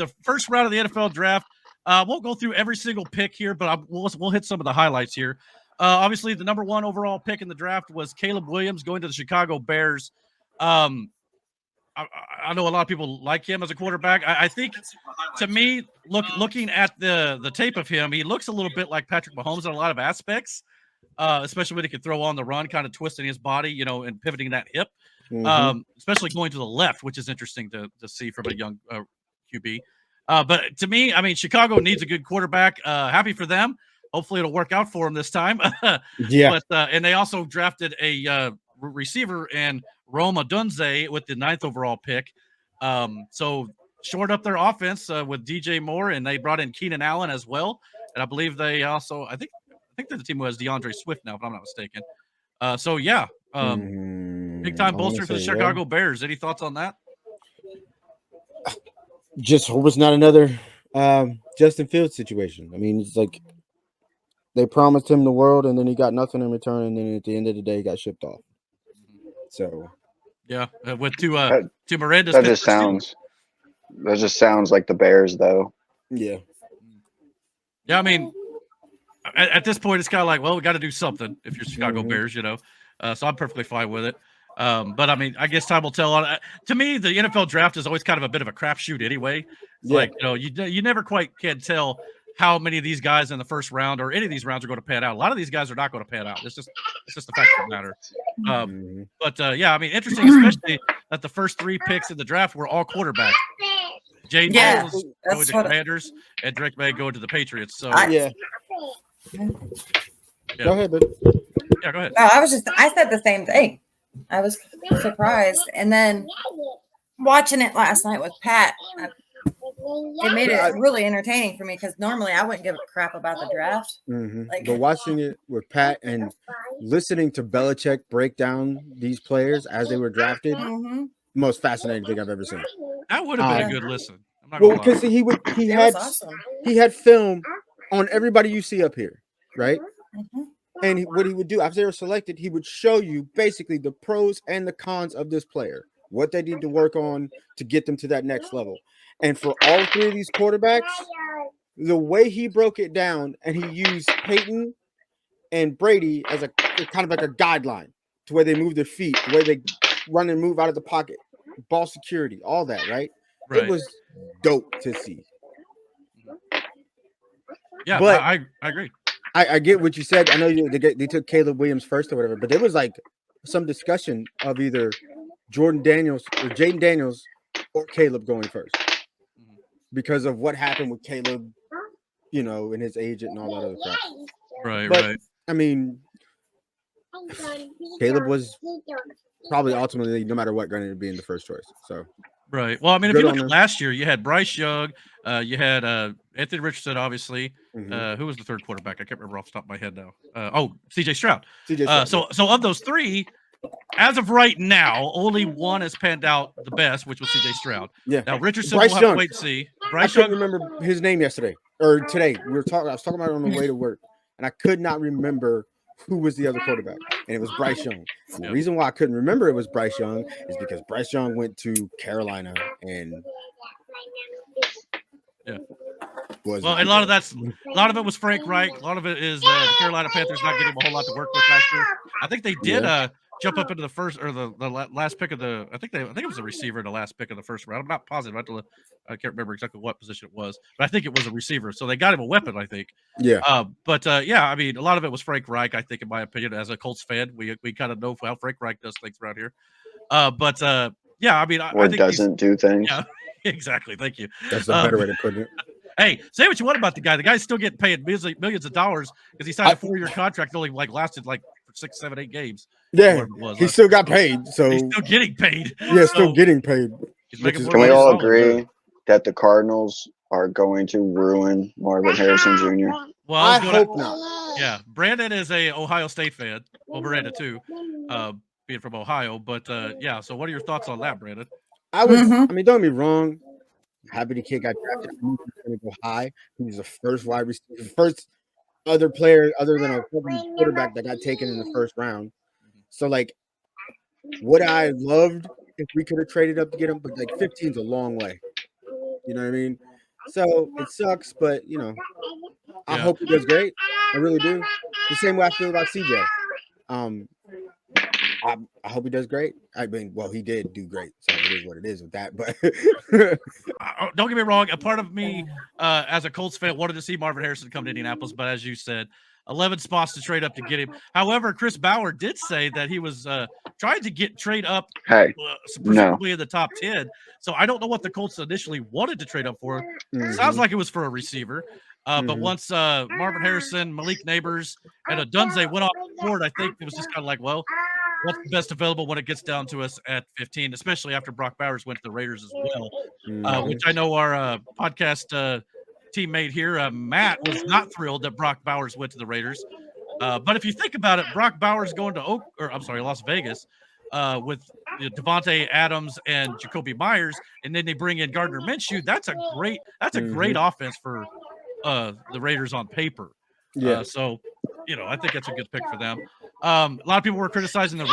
the first round of the NFL draft. Won't go through every single pick here, but we'll hit some of the highlights here. Obviously, the number 1 overall pick in the draft was Caleb Williams going to the Chicago Bears. I know a lot of people like him as a quarterback. I think, to me, looking at the tape of him, he looks a little bit like Patrick Mahomes in a lot of aspects, especially when he can throw on the run, kind of twisting his body, and pivoting that hip, especially going to the left, which is interesting to see from a young QB. But to me, I mean, Chicago needs a good quarterback. Happy for them. Hopefully it'll work out for him this time. Yeah. But and they also drafted a receiver and Roma Dunze with the 9th overall pick. So shored up their offense with DJ Moore, and they brought in Keenan Allen as well. And I believe they also, I think they're the team who has DeAndre Swift now, if I'm not mistaken. So yeah, big time bolster for the Chicago Bears. Any thoughts on that? Just hope it's not another Justin Fields situation. I mean, it's like they promised him the world, and then he got nothing in return, and then at the end of the day, he got shipped off. So, yeah, with two Miranda's. That just sounds like the Bears, though. Yeah. Yeah, I mean, at this point, it's kind of like, well, we got to do something if you're Chicago Bears, So I'm perfectly fine with it. But I mean, I guess time will tell. To me, the NFL draft is always kind of a bit of a crapshoot anyway. It's like, you never quite can tell how many of these guys in the first round or any of these rounds are going to pan out. A lot of these guys are not going to pan out. It's just the fact of the matter. But yeah, I mean, interesting, especially that the first 3 picks in the draft were all quarterbacks. Jane Daniels going to Commanders and Drake May going to the Patriots. So Go ahead, babe. Yeah, go ahead. No, I said the same thing. I was surprised. And then watching it last night with Pat, it made it really entertaining for me because normally I wouldn't give a crap about the draft. But watching it with Pat and listening to Belichick break down these players as they were drafted, most fascinating thing I've ever seen. That would have been a good listen. Well, because he had film on everybody you see up here, right? And what he would do after they were selected, he would show you basically the pros and the cons of this player, what they need to work on to get them to that next level. And for all 3 of these quarterbacks, the way he broke it down, and he used Peyton and Brady as a kind of like a guideline to where they move their feet, the way they run and move out of the pocket, ball security, all that, right? It was dope to see. Yeah, but I agree. I get what you said. I know they took Caleb Williams first or whatever, but there was like some discussion of either Jaden Daniels or Caleb going first because of what happened with Caleb, and his agent and all that other crap. Right. I mean, Caleb was probably ultimately, no matter what, going to be in the first choice. So. Right. Well, I mean, if you look at last year, you had Bryce Young, you had Anthony Richardson, obviously. Who was the 3rd quarterback? I can't remember off the top of my head now. CJ Stroud. So of those 3, as of right now, only one has panned out the best, which was CJ Stroud. Yeah. Now Richardson will have to wait and see. I couldn't remember his name yesterday or today. I was talking about it on the way to work, and I could not remember who was the other quarterback, and it was Bryce Young. And the reason why I couldn't remember it was Bryce Young is because Bryce Young went to Carolina and and a lot of it was Frank Reich. A lot of it is the Carolina Panthers not getting a whole lot to work with last year. I think they did jump up into the first or the last pick of the. I think it was a receiver in the last pick of the first round. I'm not positive. I can't remember exactly what position it was, but I think it was a receiver. So they got him a weapon, I think. Yeah. I mean, a lot of it was Frank Reich. I think, in my opinion, as a Colts fan, we kind of know how Frank Reich does things around here. I mean, I think doesn't do things. Yeah, exactly. Thank you. That's a better way to put it. Hey, say what you want about the guy. The guy's still getting paid millions of dollars because he signed a 4-year contract. Only lasted 6, 7, 8 games. Yeah, he still got paid. So he's still getting paid. Yeah, still getting paid. Can we all agree that the Cardinals are going to ruin Marvin Harrison Jr.? Well, I hope not. Yeah, Brandon is a Ohio State fan. Well, Miranda too, being from Ohio. But so what are your thoughts on that, Brandon? I mean, don't get me wrong. Happy the kid got drafted. I knew he was going to go high. He was the first wide receiver, first other player other than a quarterback that got taken in the first round. So, would I loved if we could have traded up to get him? But 15's a long way. You know what I mean? So it sucks, but you know, I hope he does great. I really do. The same way I feel about CJ. I hope he does great. I mean, well, he did do great, so it is what it is with that. But don't get me wrong. A part of me, as a Colts fan, wanted to see Marvin Harrison come to Indianapolis, but as you said, 11 spots to trade up to get him. However, Chris Bauer did say that he was trying to trade up, presumably in the top 10. So I don't know what the Colts initially wanted to trade up for. Sounds like it was for a receiver. But once Marvin Harrison, Malik Neighbors, and Odunze went off the board, I think it was just kind of like, well, what's the best available when it gets down to us at 15, especially after Brock Bowers went to the Raiders as well, which I know our podcast teammate here, Matt, was not thrilled that Brock Bowers went to the Raiders. But if you think about it, Brock Bowers going to Las Vegas with Devontae Adams and Jacoby Myers, and then they bring in Gardner Minshew. That's a great offense for the Raiders on paper. So, you know, I think that's a good pick for them. A lot of people were criticizing the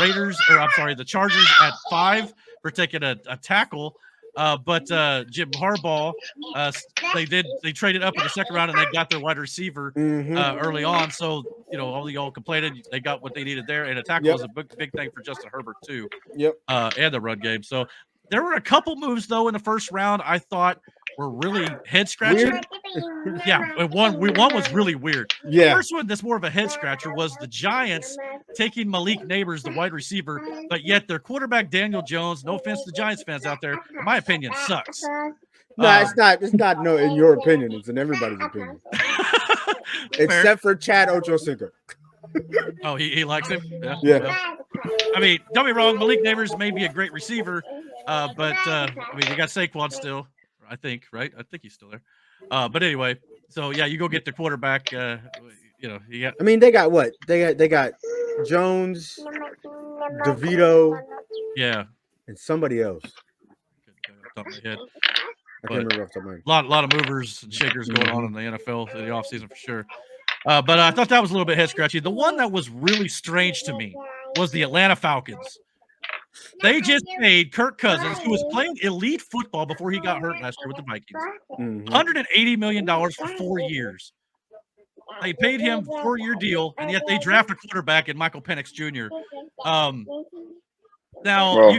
the Chargers at 5 for taking a tackle. But Jim Harbaugh, they traded up in the second round and they got their wide receiver early on. So, you know, all y'all complained, they got what they needed there. And a tackle was a big thing for Justin Herbert too. And the run game. So there were a couple moves though in the first round I thought were really head scratching. One was really weird. The first one that's more of a head scratcher was the Giants taking Malik Neighbors, the wide receiver, but yet their quarterback Daniel Jones, no offense to Giants fans out there, in my opinion, sucks. No, it's not no in your opinion, it's in everybody's opinion. Except for Chad Ochocinco. Oh, he likes him? Yeah. I mean, don't be wrong, Malik Neighbors may be a great receiver, but I mean, you got Saquon still. I think, right? I think he's still there. But anyway, so yeah, you go get the quarterback. You know, I mean, they got what? They got Jones, DeVito, and somebody else. Top of my head. I can't remember off the top of my head. A lot of movers and shakers going on in the NFL in the offseason for sure. But I thought that was a little bit head scratchy. The one that was really strange to me was the Atlanta Falcons. They just paid Kirk Cousins, who was playing elite football before he got hurt last year with the Vikings, $180 million for 4 years. They paid him a 4-year deal, and yet they draft a quarterback in Michael Penix Jr. Now,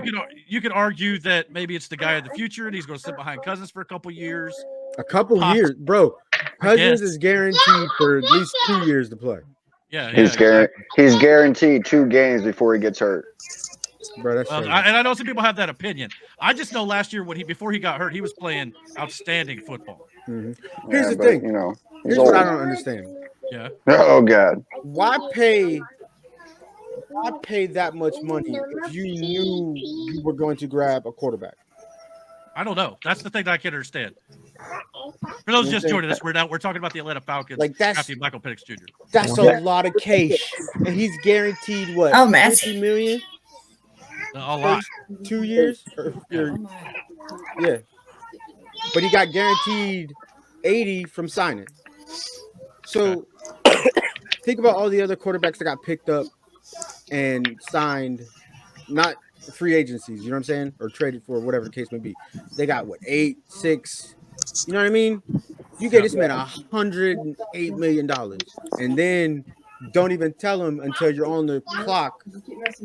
you could argue that maybe it's the guy of the future, and he's going to sit behind Cousins for a couple years. Years, bro. Cousins is guaranteed for at least 2 years to play. Yeah, he's guaranteed 2 games before he gets hurt. Bro, that's and I know some people have that opinion. I just know last year before he got hurt, he was playing outstanding football. Here's the thing. You know, here's what I don't understand. Yeah. Oh God. Why pay that much money if you knew you were going to grab a quarterback? I don't know. That's the thing that I can't understand. For those just joining us, we're talking about the Atlanta Falcons. Like that's Michael Penix Jr. That's a lot of cash, and he's guaranteed what? $50 million. A lot. 2 years. Yeah, but he got guaranteed 80 from signing. So think about all the other quarterbacks that got picked up and signed, not free agencies, you know what I'm saying, or traded for, whatever the case may be. They got what, 8, 6, you know what I mean? You get this man $108 million, and then don't even tell him until you're on the clock.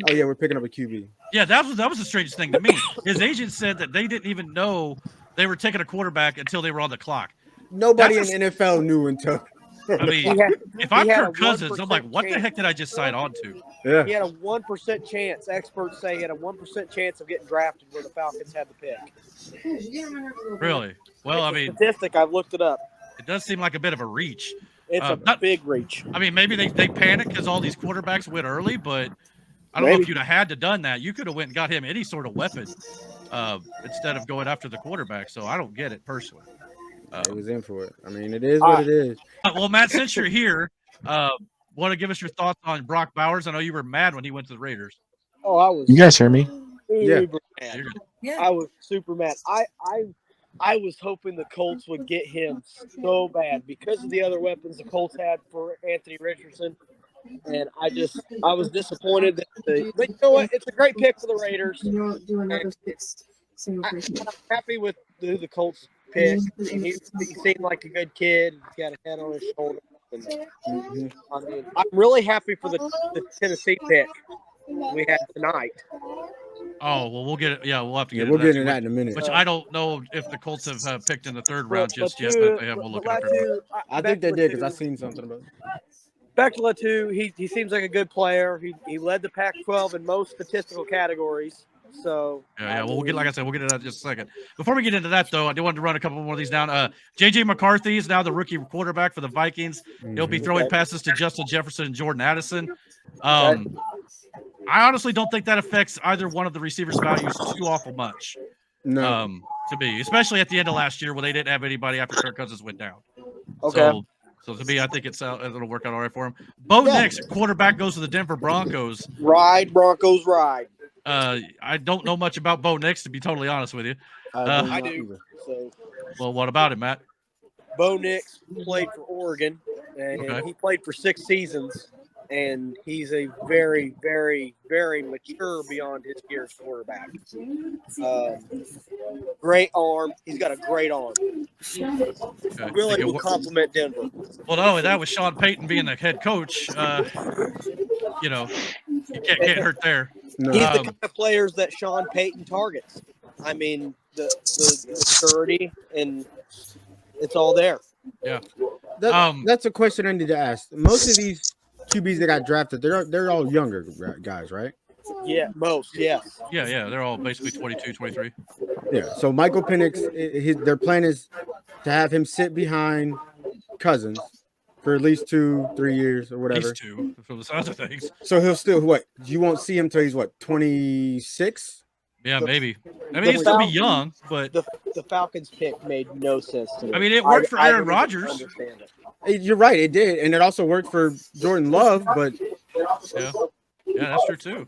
Oh yeah, we're picking up a QB. Yeah, that was the strangest thing to me. His agent said that they didn't even know they were taking a quarterback until they were on the clock. Nobody in NFL knew until. I mean, if I'm Kirk Cousins, I'm like, what the heck did I just sign on to? Yeah. He had a 1% chance. Experts say he had a 1% chance of getting drafted where the Falcons had the pick. Really? Well, I mean, statistic. I've looked it up. It does seem like a bit of a reach. It's a big reach. I mean, maybe they panicked because all these quarterbacks went early, but I don't know if you'd have had to done that. You could have went and got him any sort of weapon instead of going after the quarterback. So I don't get it personally. It was in for it. I mean, it is what it is. Well, Matt, since you're here, want to give us your thoughts on Brock Bowers? I know you were mad when he went to the Raiders. Oh, I was. You guys hear me? Super mad. Yeah. I was super mad. I was hoping the Colts would get him so bad because of the other weapons the Colts had for Anthony Richardson. And I was disappointed but you know what? It's a great pick for the Raiders. I'm happy with who the Colts pick. He seemed like a good kid. He's got a head on his shoulder. And, I mean, I'm really happy for the Tennessee pick we had tonight. Oh, well, we'll get it. Yeah, we'll have to get we'll get into into that in a minute. Which I don't know if the Colts have picked in the third round just yet, but they have. We'll look at it. I think they did because I seen something about it. Back to Latu, he seems like a good player. He led the Pac-12 in most statistical categories. So yeah. Well, we'll get, like I said, we'll get into that in just a second. Before we get into that, though, I do want to run a couple more of these down. J.J. McCarthy is now the rookie quarterback for the Vikings. He'll be throwing passes to Justin Jefferson and Jordan Addison. I honestly don't think that affects either one of the receivers' values too awful much. No. To me, especially at the end of last year when they didn't have anybody after Kirk Cousins went down. Okay. So to me, I think it'll work out all right for him. Bo Nix, quarterback, goes to the Denver Broncos. Ride, Broncos, ride. I don't know much about Bo Nix, to be totally honest with you. I do. So. Well, what about him, Matt? Bo Nix played for Oregon, and he played for 6 seasons. And he's a very, very, very mature beyond his years quarterback. Great arm. He's got a great arm. Really will compliment Denver. Well, not only that, with Sean Payton being the head coach, you can't hurt there. No. He's the kind of players that Sean Payton targets. I mean, the maturity, and it's all there. Yeah. That's a question I need to ask. Most of these QBs that got drafted, they're all younger guys, right? Yeah, most, yes. Yeah, they're all basically 22, 23. Yeah, so Michael Penix, their plan is to have him sit behind Cousins for at least 2-3 years or whatever. At least 2, for the sounds of things. So he'll still, you won't see him till he's, 26? Yeah, maybe. I mean, he'll still be young, but... The Falcons pick made no sense to me. I mean, it worked for Aaron Rodgers. Understand it. You're right, it did, and it also worked for Jordan Love, but yeah, that's true too.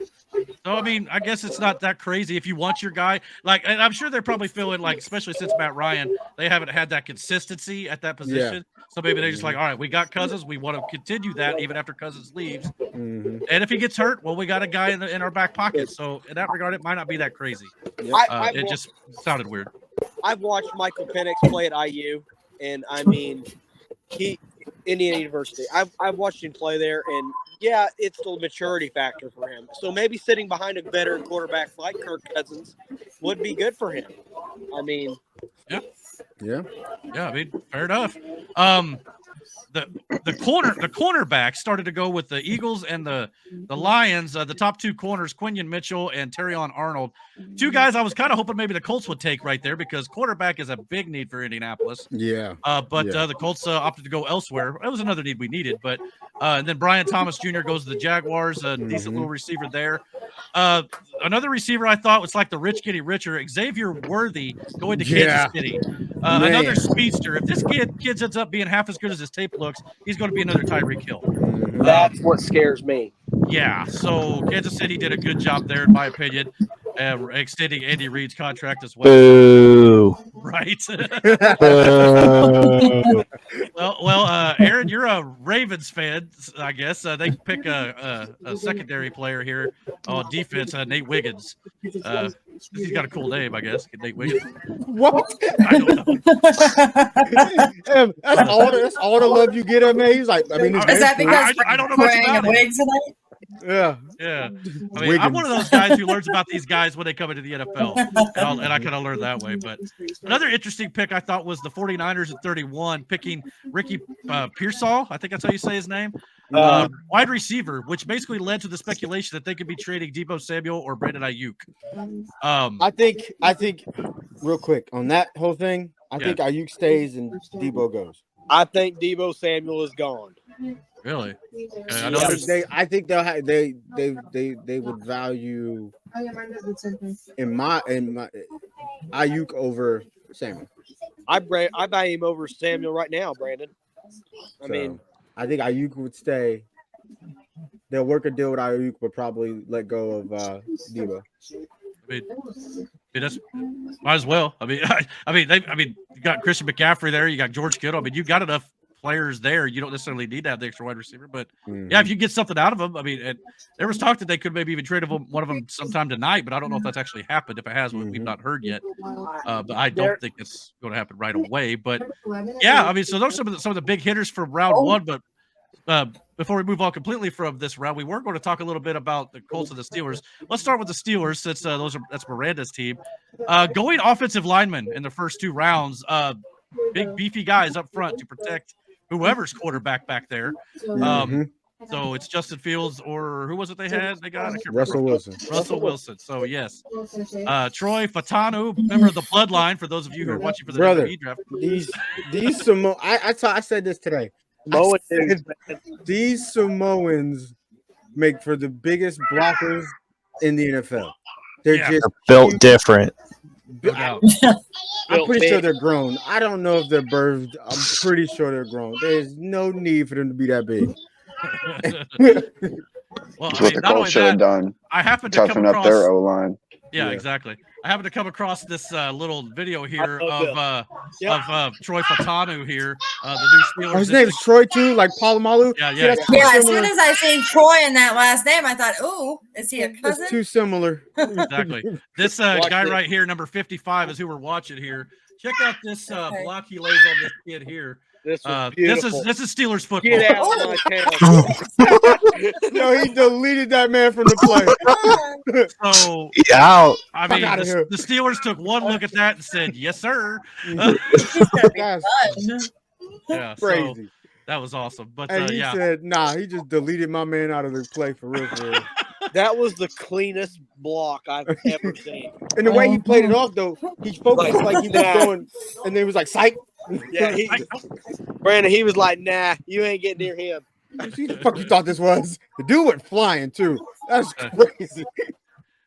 So I mean, I guess it's not that crazy if you want your guy. And I'm sure they're probably feeling like, especially since Matt Ryan, they haven't had that consistency at that position. Yeah. So maybe they're just like, all right, we got Cousins, we want to continue that even after Cousins leaves. And if he gets hurt, well, we got a guy in our back pocket. So in that regard, it might not be that crazy. It just sounded weird. I've watched Michael Penix play at IU, and I mean. Indiana University. I've watched him play there, and yeah, it's the maturity factor for him. So maybe sitting behind a veteran quarterback like Kirk Cousins would be good for him. I mean, yeah. I mean, fair enough. The cornerback started to go with the Eagles and the Lions. The top 2 corners, Quinion Mitchell and Terrion Arnold. 2 guys I was kind of hoping maybe the Colts would take right there because quarterback is a big need for Indianapolis. Yeah. But the Colts opted to go elsewhere. It was another need we needed. But and then Brian Thomas Jr. goes to the Jaguars. A decent little receiver there. Another receiver I thought was like the rich getting richer. Xavier Worthy going to Kansas City. Another speedster. If this kid ends up being half as good as his tape looks, he's going to be another Tyreek Hill. That's what scares me. Yeah, so Kansas City did a good job there, in my opinion, extending Andy Reid's contract as well. Boo. Right. Boo. well, Aaron, you're a Ravens fan, I guess. They pick a secondary player here on defense, Nate Wiggins. He's got a cool name, I guess. Nate Wiggins. What? I don't know. That's all the love you get him, man. He's like, I mean, is that because I don't know much about wigs tonight? Yeah. I mean, I'm one of those guys who learns about these guys when they come into the NFL, and I kind of learned that way. But another interesting pick I thought was the 49ers at 31, picking Ricky Pearsall. I think that's how you say his name. Wide receiver, which basically led to the speculation that they could be trading Deebo Samuel or Brandon Ayuk. I think, real quick on that whole thing, I think Ayuk stays and Deebo goes. I think Deebo Samuel is gone. Really? I think they would value in my Ayuk over Samuel. I buy him over Samuel right now, Brandon. I mean, I think Ayuk would stay. They'll work a deal with Ayuk, but probably let go of Deebo. I mean, that's might as well. I mean, you got Christian McCaffrey there. You got George Kittle. I mean, you got enough players there, you don't necessarily need to have the extra wide receiver. But yeah, if you get something out of them, I mean, there was talk that they could maybe even trade one of them sometime tonight, but I don't know if that's actually happened. If it has, we've not heard yet. But I don't think it's going to happen right away. But yeah, I mean, so those are some of the big hitters for round one. But before we move on completely from this round, we were going to talk a little bit about the Colts and the Steelers. Let's start with the Steelers, since that's Miranda's team. Going offensive linemen in the first 2 rounds, big beefy guys up front to protect whoever's quarterback back there. So it's Justin Fields, or who was it they had? They got Russell Wilson. Russell Wilson. So yes, Troy Fatanu, member of the Bloodline. For those of you who are watching for the WWE draft, these Samoans. I said this today. These Samoans make for the biggest blockers in the NFL. They're built different. I'm pretty sure they're grown. I don't know if they're birthed. I'm pretty sure they're grown. There's no need for them to be that big. Well, That's what the Colts should have done. I happened to toughen up their O-line. Yeah, exactly. I happened to come across this little video here of Troy Fatanu here, the new Steelers. Oh, his name's Troy too, like Palomalu. Yeah. As soon as I seen Troy in that last name, I thought, "Ooh, is he a cousin?" It's too similar. Exactly. This guy right here, number 55, is who we're watching here. Check out this block he lays on this kid here. This is Steelers football. Get out of my town. No, he deleted that man from the play. So out. I mean, the Steelers took one look at that and said, "Yes, sir." Yeah, crazy. So that was awesome. But and he said, "Nah, he just deleted my man out of the play for real." That was the cleanest block I've ever seen. And the way he played it off, though, he focused like he was going, and then he was like, "Psych." Yeah, Brandon, he was like, "Nah, you ain't getting near him." Who the fuck you thought this was? The dude went flying too. That's crazy.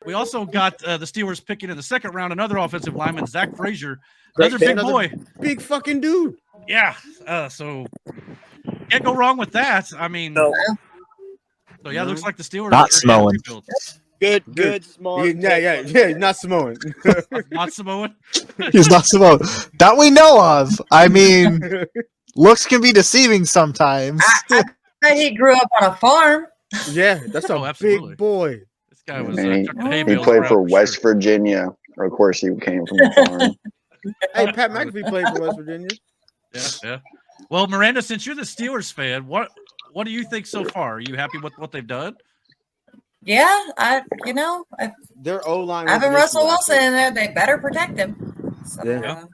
We also got the Steelers picking in the second round another offensive lineman, Zach Frazier, another big boy, big fucking dude. Yeah, so can't go wrong with that. I mean, so yeah, it looks like the Steelers not Samoan. Good, smart. Yeah, not Samoan. Not Samoan. He's not Samoan that we know of. I mean, looks can be deceiving sometimes. I bet he grew up on a farm. Yeah, that's a big boy. This guy was. He played for West Virginia. Of course, he came from the farm. Hey, Pat McAfee played for West Virginia. Yeah. Well, Miranda, since you're the Steelers fan, what do you think so far? Are you happy with what they've done? Yeah, their O-line. Having Russell Wilson in there, they better protect him. So, yeah.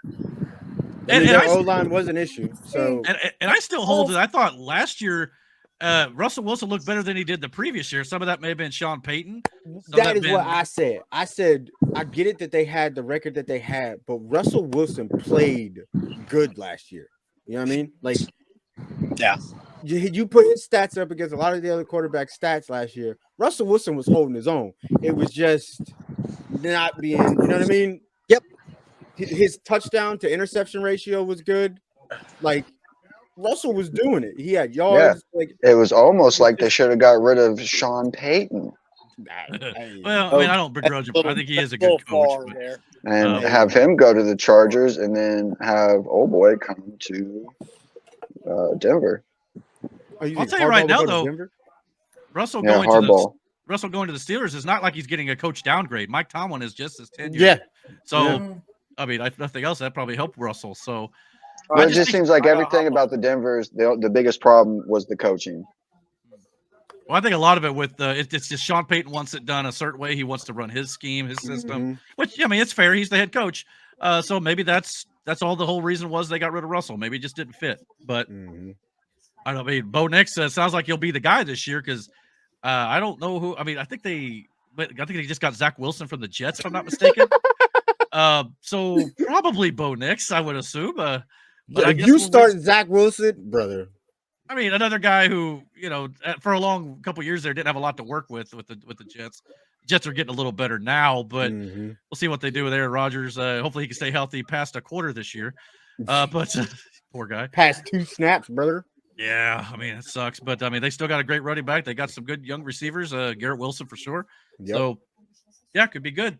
And their O-line was an issue. So, and I still hold it. I thought last year Russell Wilson looked better than he did the previous year. Some of that may have been Sean Payton. That is what I said. I said I get it that they had the record that they had, but Russell Wilson played good last year. You know what I mean? Like, yeah. You put his stats up against a lot of the other quarterback stats last year. Russell Wilson was holding his own. It was just not being, you know what I mean? Yep. His touchdown to interception ratio was good. Like, Russell was doing it. He had yards. Yeah. Like, it was almost like they should have got rid of Sean Payton. Well, I mean, I don't begrudge him. I think he is a good coach. And have him go to the Chargers and then have old boy come to Denver. I'll tell you right now, though, Russell going to the Steelers is not like he's getting a coach downgrade. Mike Tomlin is just as tenured. Yeah. So, I mean, if nothing else, that probably helped Russell. So, well, it just seems like everything about the Denver's the biggest problem was the coaching. Well, I think a lot of it with it's just Sean Payton wants it done a certain way. He wants to run his scheme, his system, which I mean, it's fair. He's the head coach. So maybe that's all the whole reason was they got rid of Russell. Maybe it just didn't fit. But I don't mean Bo Nix sounds like he'll be the guy this year because I don't know who. I mean, I think they just got Zach Wilson from the Jets, if I'm not mistaken. So probably Bo Nix, I would assume. But if you start Zach Wilson, brother. I mean, another guy who, you know, for a long couple years there didn't have a lot to work with the Jets. Jets are getting a little better now, but we'll see what they do with Aaron Rodgers. Hopefully he can stay healthy past a quarter this year. But poor guy. Past 2 snaps, brother. Yeah, I mean, it sucks. But, I mean, they still got a great running back. They got some good young receivers, Garrett Wilson for sure. Yep. So, yeah, could be good.